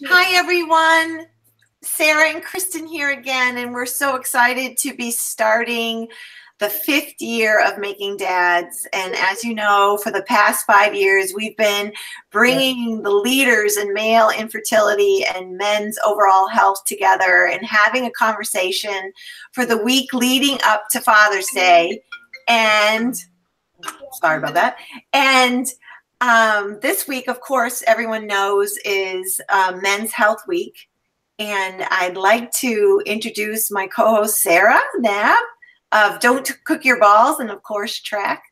Hi, everyone. Sarah and Kristen here again, and we're so excited to be starting the 5th year of Making Dads. And as you know, for the past 5 years, we've been bringing the leaders in male infertility and men's overall health together and having a conversation for the week leading up to Father's Day. And sorry about that. And this week, of course, everyone knows is Men's Health Week. And I'd like to introduce my co-host, Sarah Knapp of Don't Cook Your Balls and, of course, Track.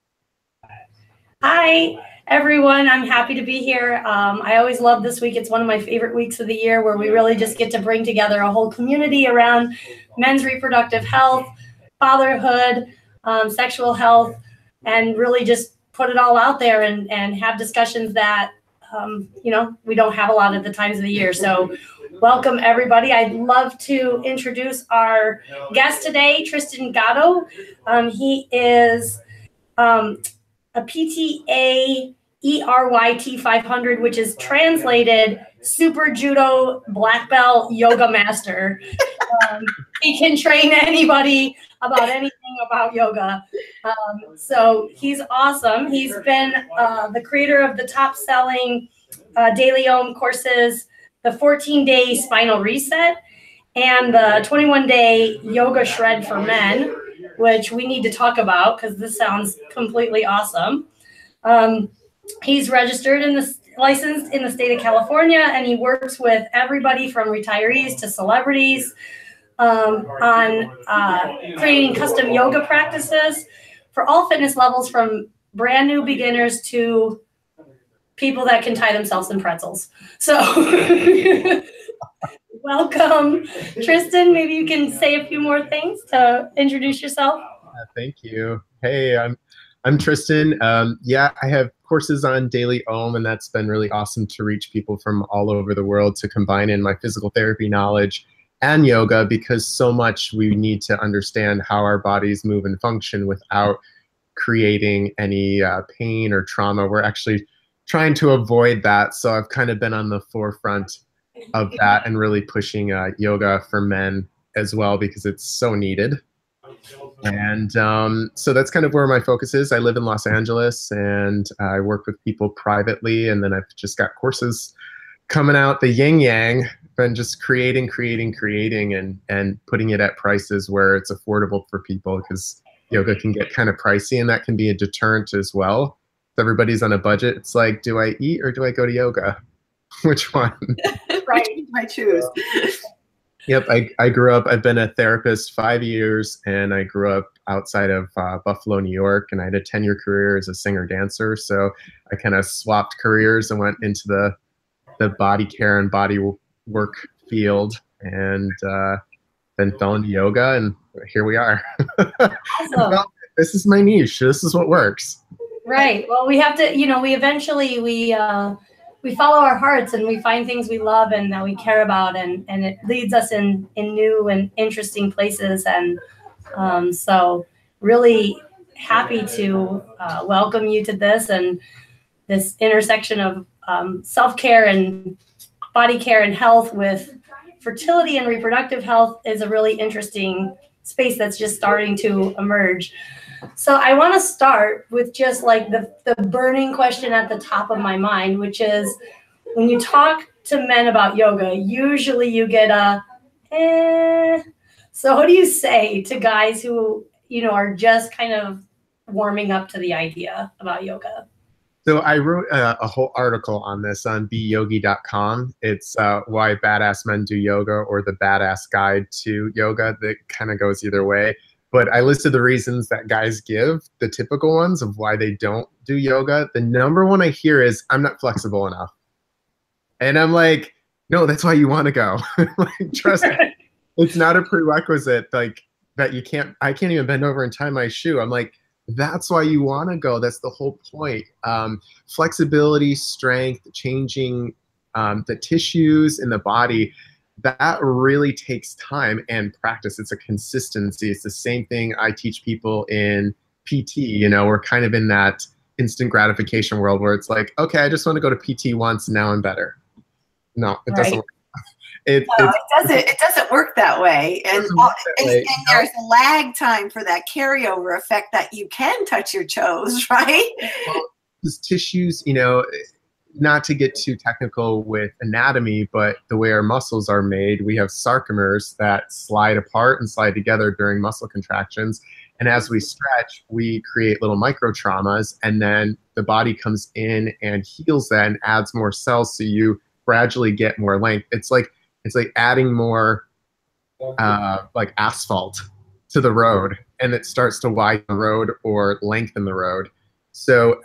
Hi, everyone. I'm happy to be here. I always love this week. It's one of my favorite weeks of the year where we really just get to bring together a whole community around men's reproductive health, fatherhood, sexual health, and really just put it all out there and have discussions that, you know, we don't have a lot of the times of the year. So welcome, everybody. I'd love to introduce our guest today, Tristan Gatto. He is a PTA ERYT 500, which is translated Super Judo Black Belt Yoga Master. He can train anybody about anything about yoga. So he's awesome. He's been the creator of the top-selling Daily Om courses, the 14-day Spinal Reset, and the 21-day Yoga Shred for Men, which we need to talk about because this sounds completely awesome. He's registered in the licensed in the state of California, and he works with everybody from retirees to celebrities on creating custom yoga practices for all fitness levels, from brand new beginners to people that can tie themselves in pretzels. So welcome, Tristan. Maybe you can say a few more things to introduce yourself. Thank you. Hey, I'm Tristan. Yeah, I have courses on Daily Om, and that's been really awesome to reach people from all over the world to combine in my physical therapy knowledge and yoga, because so much we need to understand how our bodies move and function without creating any pain or trauma. We're actually trying to avoid that. So I've kind of been on the forefront of that and really pushing yoga for men as well, because it's so needed. And so that's kind of where my focus is. I live in Los Angeles, and I work with people privately, and then I've just got courses coming out, the yin yang, been just creating and putting it at prices where it's affordable for people, because yoga can get kind of pricey, and that can be a deterrent as well. If everybody's on a budget, it's like, do I eat or do I go to yoga? Which one? Right, I choose. Yep, I grew up, I've been a therapist 5 years, and I grew up outside of Buffalo, New York, and I had a 10-year career as a singer-dancer. So I kind of swapped careers and went into the body care and body work field, and then fell into yoga, and here we are. Awesome. This is my niche. This is what works. Right. Well, we have to, you know, we follow our hearts, and we find things we love and that we care about, and it leads us in new and interesting places. And so really happy to welcome you to this, and this intersection of self-care and body care and health with fertility and reproductive health is a really interesting space that's just starting to emerge. So I want to start with just like the burning question at the top of my mind, which is, when you talk to men about yoga, usually you get a, eh. So what do you say to guys who, you know, are just kind of warming up to the idea about yoga? So I wrote a whole article on this on beyogi.com. It's why badass men do yoga, or the badass guide to yoga. That kind of goes either way. But I listed the reasons that guys give, the typical ones of why they don't do yoga. The number one I hear is, I'm not flexible enough. And I'm like, no, that's why you want to go. Like, trust me, it's not a prerequisite. Like, that you can't, I can't even bend over and tie my shoe. I'm like, that's why you want to go. That's the whole point. Flexibility, strength, changing the tissues in the body, that really takes time and practice. It's a consistency. It's the same thing I teach people in PT. You know, we're kind of in that instant gratification world where it's like, okay, I just want to go to PT once, now I'm better. No, it Right. doesn't work. No, it doesn't work that way. And there's a lag time for that carryover effect that you can touch your toes, right? Well, these tissues, not to get too technical with anatomy, but the way our muscles are made, we have sarcomers that slide apart and slide together during muscle contractions. And as we stretch, we create little micro traumas, and then the body comes in and heals that and adds more cells, so you gradually get more length. It's like adding more like asphalt to the road, and it starts to widen the road or lengthen the road. So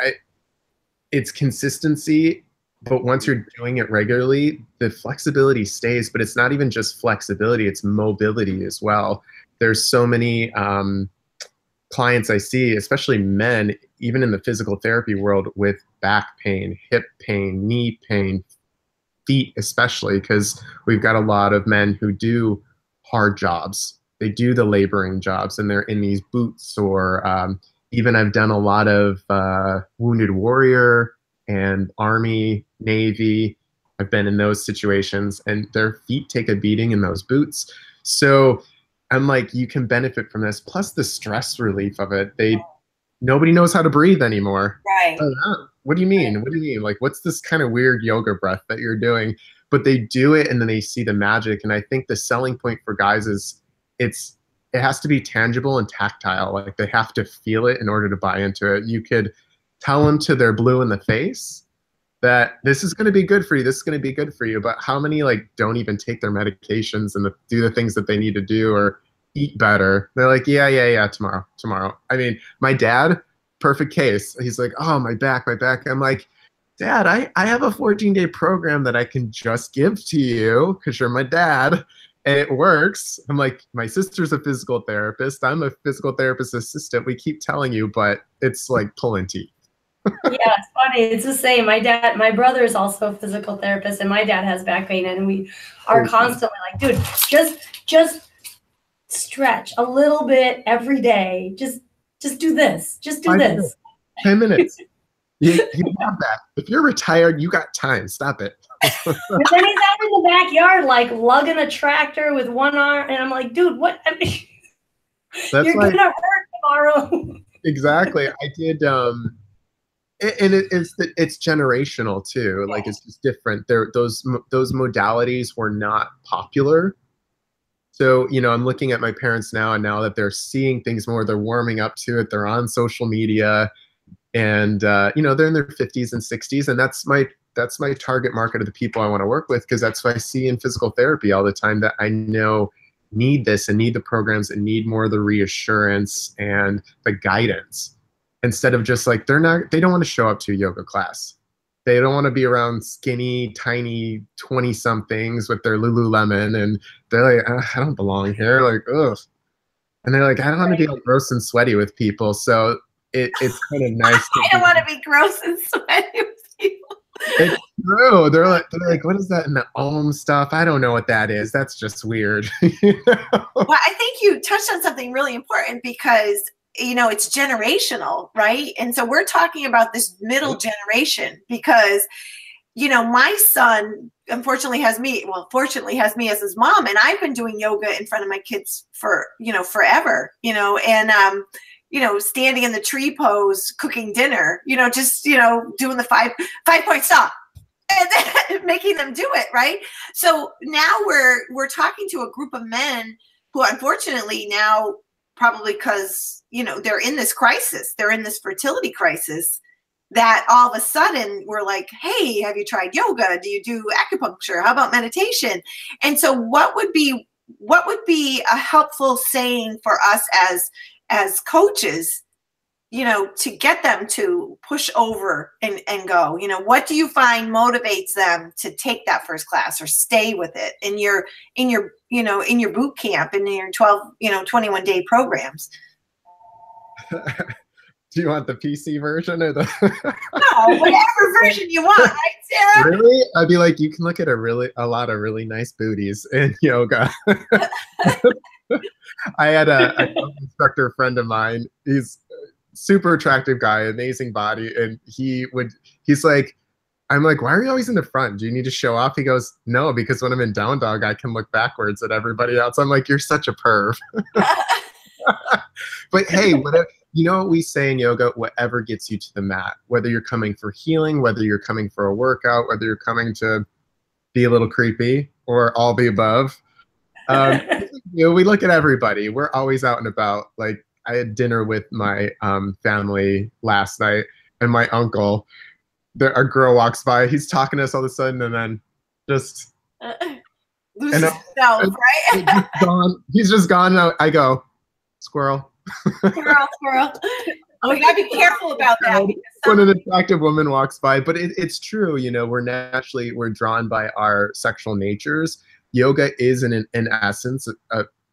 it's consistency, but once you're doing it regularly, the flexibility stays. But it's not even just flexibility, it's mobility as well. There's so many clients I see, especially men, even in the physical therapy world, with back pain, hip pain, knee pain, feet especially, because we've got a lot of men who do hard jobs. They do the laboring jobs, and they're in these boots, or even I've done a lot of wounded warrior and Army, Navy. I've been in those situations, and their feet take a beating in those boots. So I'm like, you can benefit from this, plus the stress relief of it. Nobody knows how to breathe anymore. Right. What do you mean? What do you mean? Like, what's this kind of weird yoga breath that you're doing? But they do it, and then they see the magic. And I think the selling point for guys is it has to be tangible and tactile. Like, they have to feel it in order to buy into it. You could tell them to their blue in the face that this is going to be good for you. This is going to be good for you. But how many don't even take their medications and do the things that they need to do, or eat better? They're like, yeah, tomorrow. I mean, my dad, perfect case. He's like, oh, my back. I'm like, Dad, I have a 14-day program that I can just give to you because you're my dad, and it works. I'm like, my sister's a physical therapist. I'm a physical therapist assistant. We keep telling you, but it's like pulling teeth. Yeah, it's funny. It's the same. My brother is also a physical therapist, and my dad has back pain, and we are constantly like, dude, just stretch a little bit every day. Just do this. Just do this. 10 minutes. You have that. If you're retired, you got time. Stop it. And then he's out in the backyard, like lugging a tractor with one arm, and I'm like, dude, what? I mean, you're gonna hurt tomorrow. Exactly. I did. And it's generational too. Like, it's just different. Those modalities were not popular. So, I'm looking at my parents now, and now that they're seeing things more, they're warming up to it. They're on social media, and they're in their 50s and 60s, and that's my target market of the people I want to work with, because that's what I see in physical therapy all the time that I know need this and need the programs and need more of the reassurance and the guidance, instead of just like, they don't want to show up to a yoga class. They don't want to be around skinny, tiny 20-somethings with their Lululemon, and they're like, I don't belong here. Like, ugh. And they're like, I don't want to be like gross and sweaty with people. So it's kind of nice. I don't want to be gross and sweaty with people. It's true. They're like, what is that in the Om stuff? I don't know what that is. That's just weird. Well, I think you touched on something really important, because it's generational, right? And so we're talking about this middle generation, because my son unfortunately has me as his mom, and I've been doing yoga in front of my kids for forever, and standing in the tree pose, cooking dinner, just doing the 5-point stop, and then making them do it, right? So now we're talking to a group of men who, unfortunately, now, probably because they're in this crisis, they're in this fertility crisis, that all of a sudden we're like, hey, have you tried yoga? Do you do acupuncture? How about meditation? And so what would be a helpful saying for us as coaches, to get them to push over and go? What do you find motivates them to take that first class or stay with it in your boot camp, in your 21-day programs? Do you want the PC version or the No, whatever version you want, right, Sarah? Really? I'd be like, you can look at a lot of really nice booties in yoga. I had a instructor friend of mine. He's a super attractive guy, amazing body, and he's like, I'm like, why are you always in the front? Do you need to show off? He goes, no, because when I'm in down dog, I can look backwards at everybody else. I'm like, you're such a perv. But hey, whatever, you know what we say in yoga, whatever gets you to the mat, whether you're coming for healing, whether you're coming for a workout, whether you're coming to be a little creepy or all the above. You know, we look at everybody. We're always out and about. Like I had dinner with my family last night, and my uncle, a girl walks by. He's talking to us all of a sudden, and then just loses himself, right? He's just gone. I go, squirrel. Squirrel. Oh, we gotta be careful about that. When an attractive woman walks by, but it's true. You know, we're drawn by our sexual natures. Yoga is in essence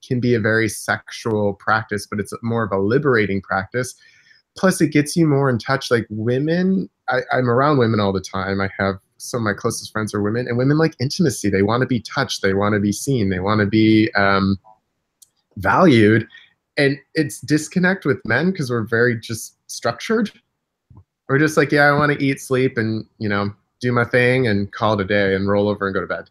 can be a very sexual practice, but it's more of a liberating practice. Plus, it gets you more in touch. Like women, I'm around women all the time. I have some of my closest friends are women, and women like intimacy. They want to be touched. They want to be seen. They want to be valued. And it's disconnect with men because we're very just structured. We're just like, yeah, I want to eat, sleep, and, you know, do my thing and call it a day and roll over and go to bed.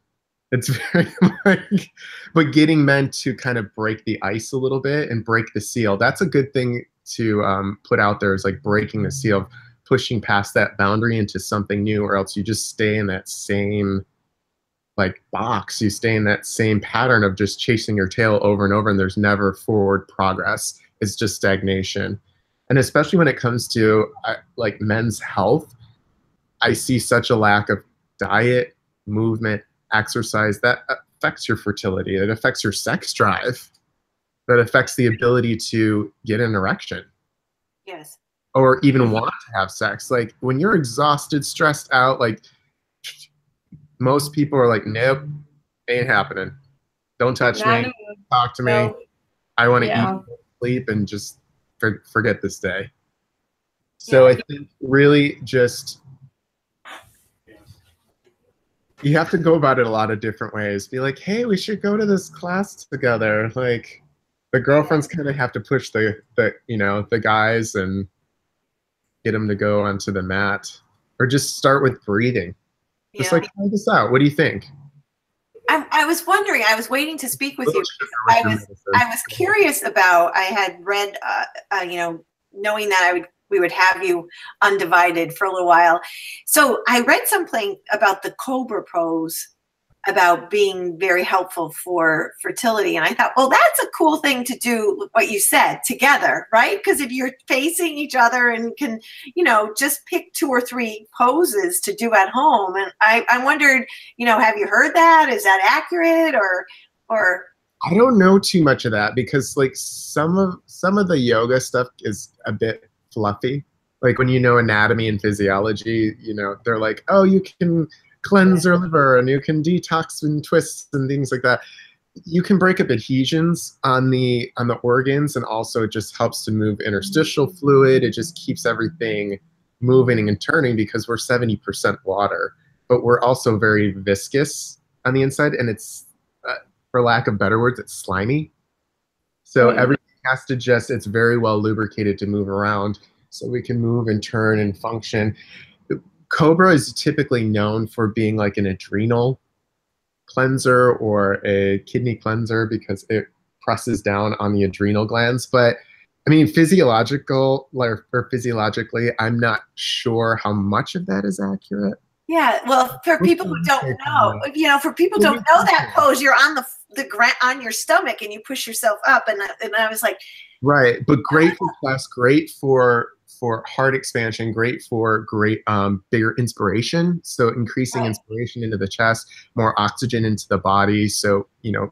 It's very like, but getting men to kind of break the ice a little bit and break the seal. That's a good thing to put out there, is like breaking the seal, pushing past that boundary into something new, or else you just stay in that same like box. You stay in that same pattern of just chasing your tail over and over, and there's never forward progress. It's just stagnation. And especially when it comes to like men's health, I see such a lack of diet, movement, exercise that affects your fertility. It affects your sex drive. That affects the ability to get an erection. Yes. Or even want to have sex. Like when you're exhausted, stressed out, like most people are like, nope, ain't happening. Don't touch me. Talk to me. I want to eat, sleep, and just forget this day. So I think really just, you have to go about it a lot of different ways. Be like, hey, we should go to this class together. Like the girlfriends kind of have to push the you know, the guys and get them to go onto the mat, or just start with breathing. Just like, try this out. What do you think? I was wondering, I was waiting to speak with you. I was curious about, I had read, you know, knowing that we would have you undivided for a little while. So I read something about the Cobra pose, about being very helpful for fertility. And I thought, well, that's a cool thing to do, what you said, together, right? Because if you're facing each other and can, you know, just pick 2 or 3 poses to do at home. And I wondered, you know, have you heard that? Is that accurate, or? I don't know too much of that, because like some of the yoga stuff is a bit fluffy. Like when you know anatomy and physiology, you know, they're like, oh, you can cleanse your liver and you can detox and twists and things like that. You can break up adhesions on the organs, and also it just helps to move interstitial fluid. It just keeps everything moving and turning, because we're 70% water, but we're also very viscous on the inside, and it's for lack of better words, it's slimy. So everything has to just, it's very well lubricated to move around, so we can move and turn and function. Cobra is typically known for being like an adrenal cleanser or a kidney cleanser, because it presses down on the adrenal glands. But I mean, physiologically, I'm not sure how much of that is accurate. Yeah, well, for people who don't know, you know, for people who don't know that pose, you're on the ground, on your stomach, and you push yourself up, and I was like, right, but great for chest, great for heart expansion, great for bigger inspiration. So increasing inspiration into the chest, more oxygen into the body. So, you know,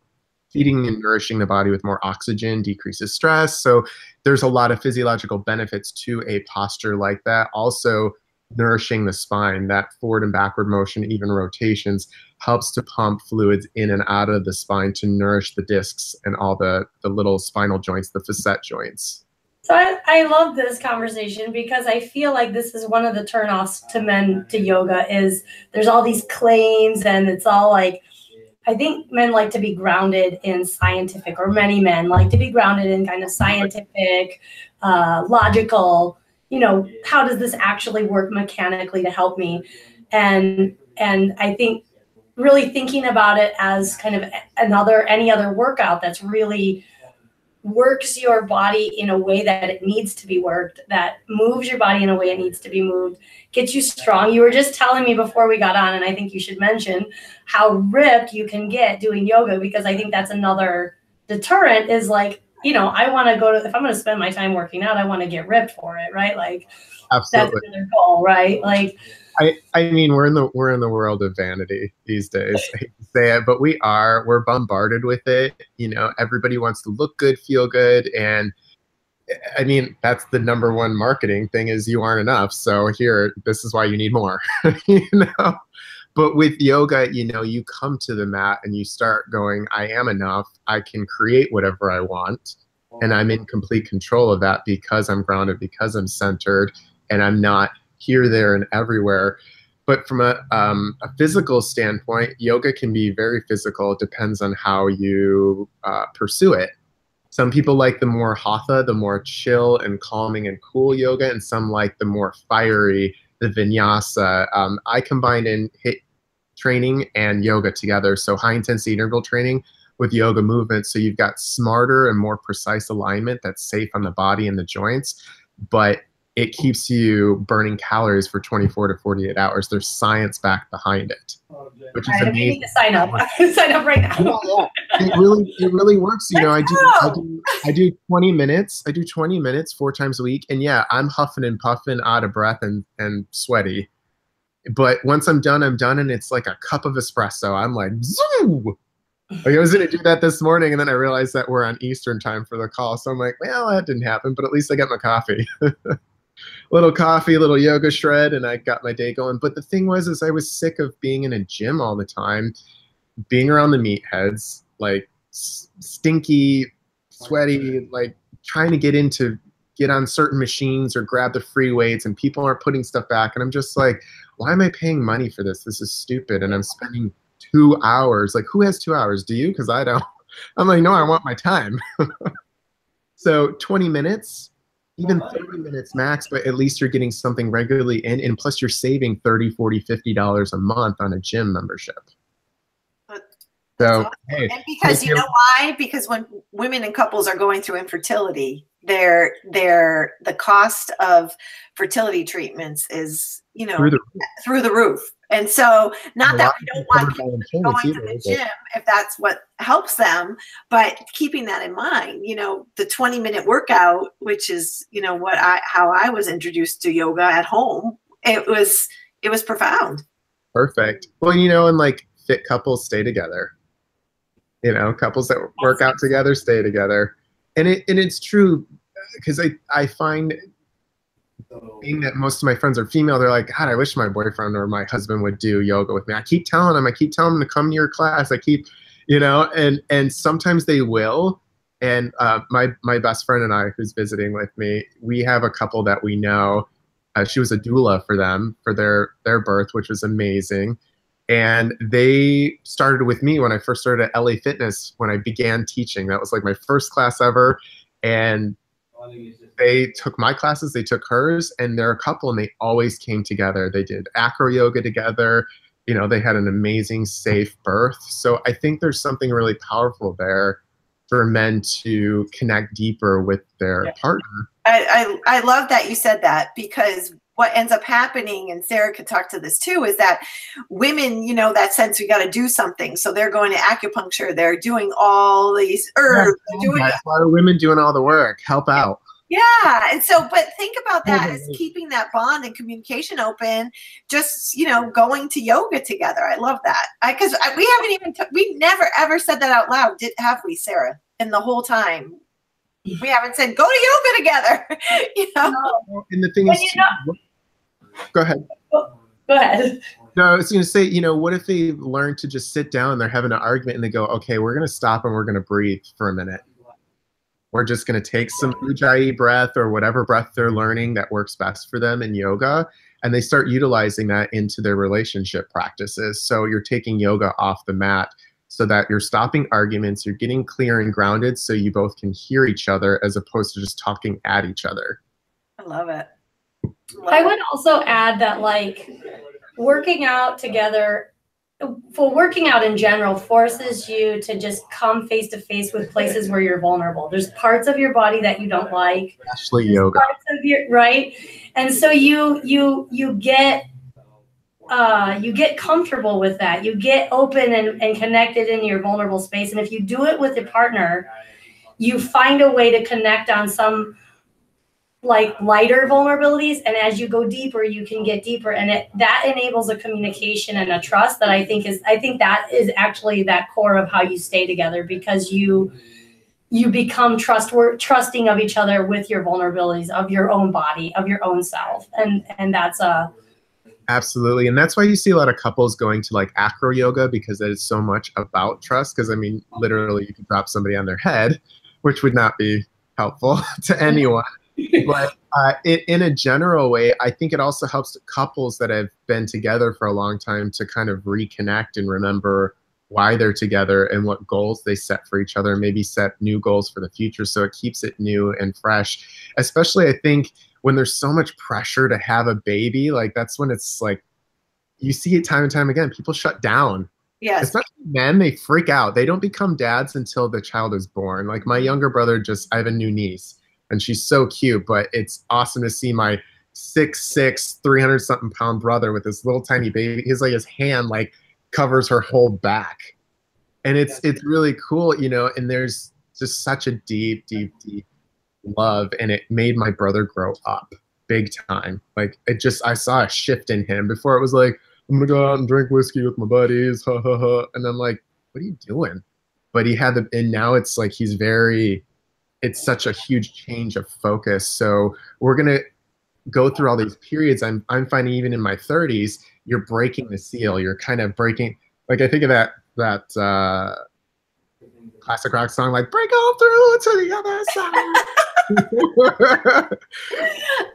feeding and nourishing the body with more oxygen decreases stress. So there's a lot of physiological benefits to a posture like that. Also, nourishing the spine, that forward and backward motion, even rotations, helps to pump fluids in and out of the spine to nourish the discs and all the little spinal joints, the facet joints. So I love this conversation, because I feel like this is one of the turnoffs to men to yoga, is there's all these claims, and it's all like, I think men like to be grounded in scientific, or many men like to be grounded in kind of scientific, logical, you know, how does this actually work mechanically to help me? And I think really thinking about it as kind of any other workout that's really works your body in a way that it needs to be worked, that moves your body in a way it needs to be moved, gets you strong. You were just telling me before we got on, and I think you should mention how ripped you can get doing yoga, because I think that's another deterrent is like, you know, I want to go to, if I'm going to spend my time working out, I want to get ripped for it, right? Like, absolutely. That's another goal, right? Like, I mean, we're in the world of vanity these days. I hate to say it, but we're bombarded with it. You know, everybody wants to look good, feel good, and I mean, that's the number one marketing thing is you aren't enough. So here, this is why you need more. You know, but with yoga, you know, you come to the mat and you start going, I am enough. I can create whatever I want, and I'm in complete control of that because I'm grounded, because I'm centered, and I'm not here, there, and everywhere. But from a physical standpoint, yoga can be very physical. It depends on how you pursue it. Some people like the more hatha, the more chill and calming and cool yoga, and some like the more fiery, the vinyasa. I combined in HIIT training and yoga together, so high intensity interval training with yoga movement. So you've got smarter and more precise alignment that's safe on the body and the joints, but it keeps you burning calories for 24 to 48 hours. There's science back behind it, which is amazing. I need to sign up. I can sign up right now. Yeah. It really works. You know, I do 20 minutes. I do 20 minutes 4 times a week. And yeah, I'm huffing and puffing, out of breath and sweaty. But once I'm done, and it's like a cup of espresso. I'm like, zoo! Like, I was going to do that this morning, and then I realized that we're on Eastern time for the call. So I'm like, well, that didn't happen, but at least I got my coffee. Little coffee, little yoga shred, and I got my day going. But the thing was, is I was sick of being in a gym all the time, being around the meatheads, like stinky, sweaty, like trying to get on certain machines or grab the free weights, and people aren't putting stuff back. And I'm just like, why am I paying money for this? This is stupid. And I'm spending 2 hours. Like, who has 2 hours? Do you? Because I don't. I'm like, no, I want my time. So 20 minutes. Even 30 minutes max, but at least you're getting something regularly in, and plus you're saving $30, $40, $50 a month on a gym membership. So, hey, and because you know why? Because when women and couples are going through infertility, the cost of fertility treatments is, you know, through the roof. And so, not that we don't want people going to the gym if that's what helps them, but keeping that in mind, you know, the 20-minute workout, which is, you know, how I was introduced to yoga at home, it was profound. Perfect. Well, you know, and like fit couples stay together. You know, couples that work out together stay together, and it's true, because I find, being that most of my friends are female, they're like, God, I wish my boyfriend or my husband would do yoga with me. I keep telling them to come to your class. I keep, you know, and sometimes they will. And my best friend and I, who's visiting with me, we have a couple that we know. She was a doula for them for their birth, which was amazing. And they started with me when I first started at LA Fitness, when I began teaching. That was like my first class ever. And they took my classes, they took hers, and they're a couple, and they always came together. They did acro yoga together. You know, they had an amazing, safe birth. So I think there's something really powerful there for men to connect deeper with their partner. I love that you said that, because what ends up happening, and Sarah could talk to this too, is that women, you know, that sense we got to do something. So they're going to acupuncture. They're doing all these herbs. Why are women doing all the work? Help out. Yeah. And so, but think about that as keeping that bond and communication open, just, you know, going to yoga together. I love that. Because we never ever said that out loud, have we, Sarah? In the whole time. We haven't said, go to yoga together. You know? No. And the thing is, go ahead. Go ahead. No, I was going to say, you know, what if they learn to just sit down, they're having an argument, and they go, okay, we're going to stop and we're going to breathe for a minute. We're just going to take some Ujjayi breath or whatever breath they're learning that works best for them in yoga, and they start utilizing that into their relationship practices. So you're taking yoga off the mat so that you're stopping arguments, you're getting clear and grounded so you both can hear each other as opposed to just talking at each other. I love it. I would also add that, like, working out together, well, working out in general forces you to just come face to face with places where you're vulnerable. There's parts of your body that you don't like. Especially yoga. Parts of your, right? And so you get comfortable with that. You get open and connected in your vulnerable space. And if you do it with a partner, you find a way to connect on some like lighter vulnerabilities, and as you go deeper, you can get deeper, and that enables a communication and a trust that I think that is actually that core of how you stay together, because you become trusting of each other with your vulnerabilities of your own body, of your own self, and that's a absolutely. And that's why you see a lot of couples going to like acro yoga, because it is so much about trust. Because I mean, literally you could drop somebody on their head, which would not be helpful to anyone. But in a general way, I think it also helps couples that have been together for a long time to kind of reconnect and remember why they're together and what goals they set for each other, and maybe set new goals for the future. So it keeps it new and fresh, especially I think when there's so much pressure to have a baby. Like that's when it's like, you see it time and time again, people shut down. Yes. Especially men, they freak out. They don't become dads until the child is born. Like my younger brother I have a new niece, and she's so cute, but it's awesome to see my 6'6", 300-something pound brother with this little tiny baby. His hand like covers her whole back. And it's really cool, you know, and there's just such a deep, deep, deep love. And it made my brother grow up big time. Like I saw a shift in him. Before it was like, I'm gonna go out and drink whiskey with my buddies, ha ha ha. And I'm like, what are you doing? But and now it's like it's such a huge change of focus. So we're going to go through all these periods. I'm finding even in my 30s, you're breaking the seal. You're kind of breaking, like I think of that classic rock song, like break on through to the other side.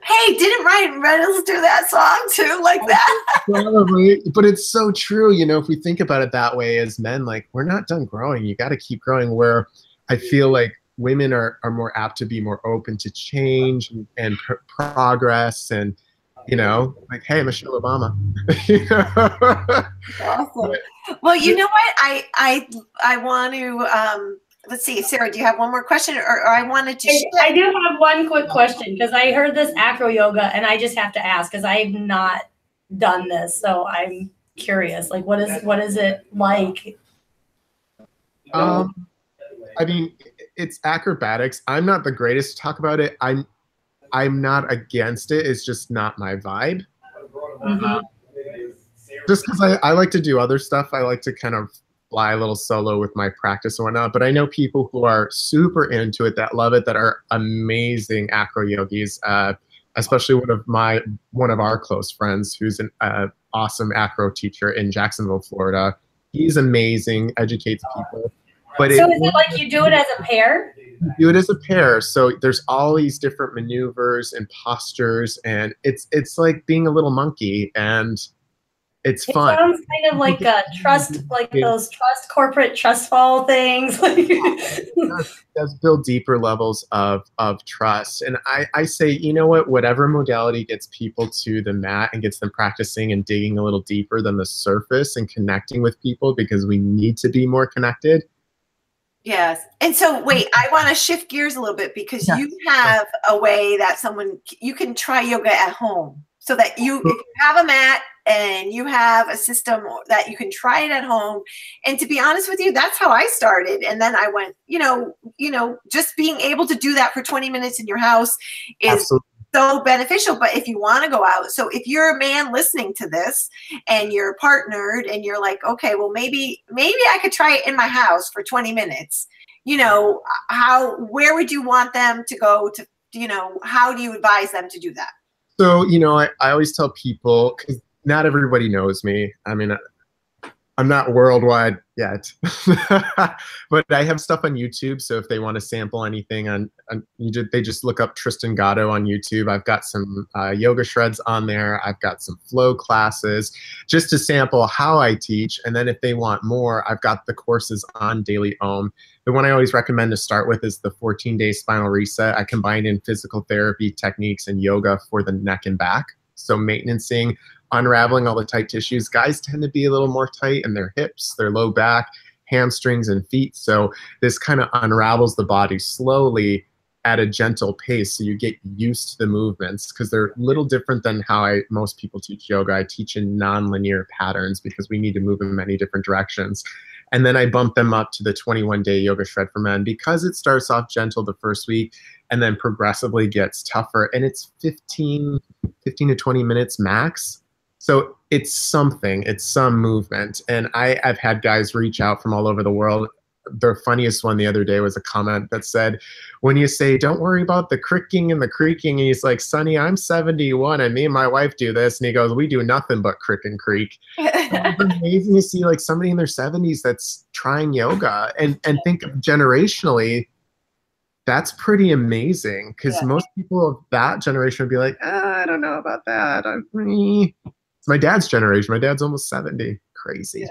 Hey, didn't Ryan Reynolds do that song too, like that? Probably, but it's so true. You know, if we think about it that way as men, like we're not done growing. You got to keep growing. Where I feel like women are more apt to be more open to change and progress, and you know, like, hey, Michelle Obama. You know? Awesome. Well, you know what? I want to let's see, Sarah, do you have one more question, or I wanted to? I do have one quick question, because I heard this acro yoga, and I just have to ask because I have not done this, so I'm curious. Like, what is it like? I mean, it's acrobatics. I'm not the greatest to talk about it. I'm not against it. It's just not my vibe. Mm-hmm. Just because I like to do other stuff. I like to kind of fly a little solo with my practice and whatnot. But I know people who are super into it, that love it, that are amazing acro yogis. Especially one of our close friends, who's an awesome acro teacher in Jacksonville, Florida. He's amazing, educates people. But so is it like you do it as a pair? You do it as a pair. So there's all these different maneuvers and postures, and it's like being a little monkey, and it's fun. It sounds kind of like a trust, like those corporate trust fall things. It does build deeper levels of trust. And I say, you know what, whatever modality gets people to the mat and gets them practicing and digging a little deeper than the surface and connecting with people, because we need to be more connected. Yes. And so, wait, I want to shift gears a little bit, because you have a way that you can try yoga at home, so that if you have a mat and you have a system that you can try it at home. And to be honest with you, that's how I started. And then I went, you know, just being able to do that for 20 minutes in your house is Absolutely. So beneficial. But if you want to go out, so if you're a man listening to this and you're partnered and you're like, okay, well, maybe I could try it in my house for 20 minutes, you know, where would you want them to go to, you know, how do you advise them to do that? So, you know, I always tell people, because not everybody knows me. I mean, I'm not worldwide yet, but I have stuff on YouTube. So if they want to sample anything they just look up Tristan Gatto on YouTube. I've got some yoga shreds on there. I've got some flow classes just to sample how I teach. And then if they want more, I've got the courses on Daily Om. The one I always recommend to start with is the 14-day spinal reset. I combine in physical therapy techniques and yoga for the neck and back. So maintenancing unraveling all the tight tissues. Guys tend to be a little more tight in their hips, their low back, hamstrings, and feet. So this kind of unravels the body slowly at a gentle pace, so you get used to the movements, because they're a little different than how most people teach yoga. I teach in non-linear patterns because we need to move in many different directions. And then I bump them up to the 21-day yoga shred for men, because it starts off gentle the first week and then progressively gets tougher. And it's 15 to 20 minutes max. So it's something, it's some movement. And I've had guys reach out from all over the world. The funniest one the other day was a comment that said, when you say, don't worry about the cricking and the creaking, and he's like, Sonny, I'm 71 and me and my wife do this. And he goes, we do nothing but crick and creak. It's amazing to see like somebody in their 70s that's trying yoga, and think of generationally, that's pretty amazing, because most people of that generation would be like, I don't know about that. It's my dad's generation. My dad's almost 70. Crazy. Yeah.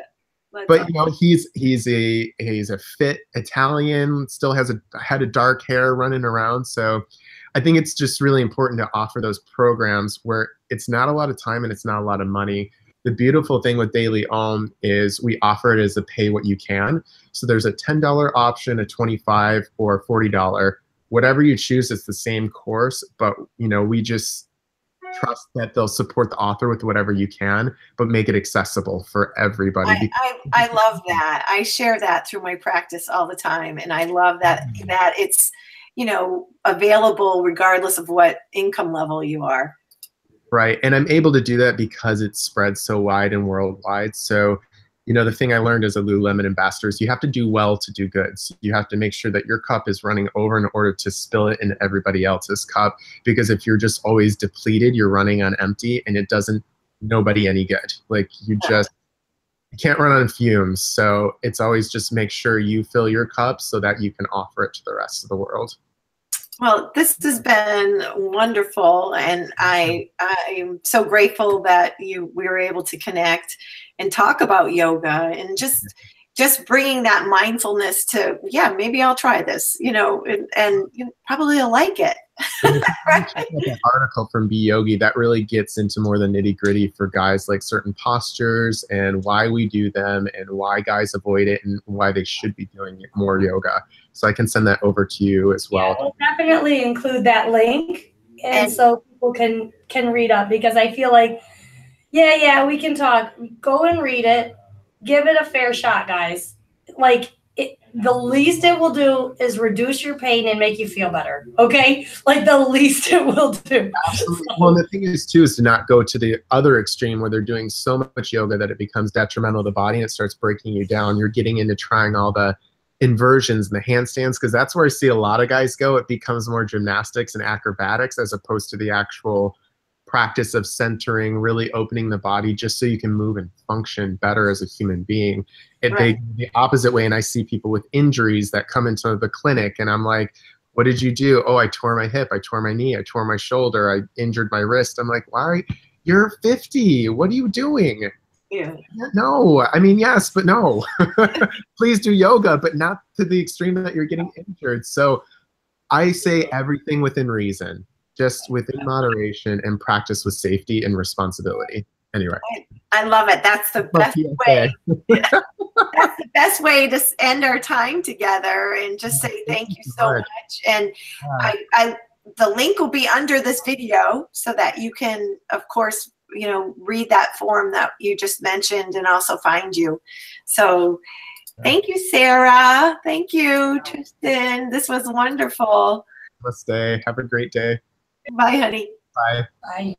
But you know, he's a fit Italian, still has a head of dark hair running around. So I think it's just really important to offer those programs where it's not a lot of time and it's not a lot of money. The beautiful thing with Daily Om is we offer it as a pay what you can. So there's a $10 option, a $25 or $40. Whatever you choose, it's the same course, but you know, we just trust that they'll support the author with whatever you can, but make it accessible for everybody. I love that. I share that through my practice all the time. And I love that it's, you know, available regardless of what income level you are. Right. And I'm able to do that because it's spread so wide and worldwide. So, you know, the thing I learned as a Lululemon ambassador is you have to do well to do good. So you have to make sure that your cup is running over in order to spill it into everybody else's cup. Because if you're just always depleted, you're running on empty, and it doesn't nobody any good. Like you can't run on fumes. So it's always just make sure you fill your cup so that you can offer it to the rest of the world. Well, this has been wonderful, and I'm so grateful that we were able to connect and talk about yoga, and just bringing that mindfulness to, maybe I'll try this, you know, and you probably will like it. Right? An article from Be Yogi that really gets into more the nitty gritty for guys, like certain postures and why we do them and why guys avoid it and why they should be doing more yoga. So I can send that over to you as well. Yeah, we'll definitely include that link, and so people can read up, because I feel like, we can talk. Go and read it. Give it a fair shot, guys. Like, the least it will do is reduce your pain and make you feel better. Okay? Like, the least it will do. Absolutely. Well, the thing is, too, is to not go to the other extreme where they're doing so much yoga that it becomes detrimental to the body and it starts breaking you down. You're getting into trying all the inversions and the handstands, because that's where I see a lot of guys go. It becomes more gymnastics and acrobatics as opposed to the actual practice of centering, really opening the body just so you can move and function better as a human being. They go the opposite way, and I see people with injuries that come into the clinic, and I'm like, what did you do? Oh, I tore my hip, I tore my knee, I tore my shoulder, I injured my wrist. I'm like, why? You're 50. What are you doing? Yeah. No, I mean, yes, but no. Please do yoga, but not to the extreme that you're getting injured. So I say everything within reason, just within moderation, and practice with safety and responsibility. Anyway. I love it. That's the best way. That's the best way to end our time together, and just say thank you so much. And the link will be under this video so that you can, of course, you know, read that form that you just mentioned and also find you. So thank you, Sarah. Thank you, Tristan. This was wonderful. Namaste. Have a great day. Bye, honey. Bye. Bye.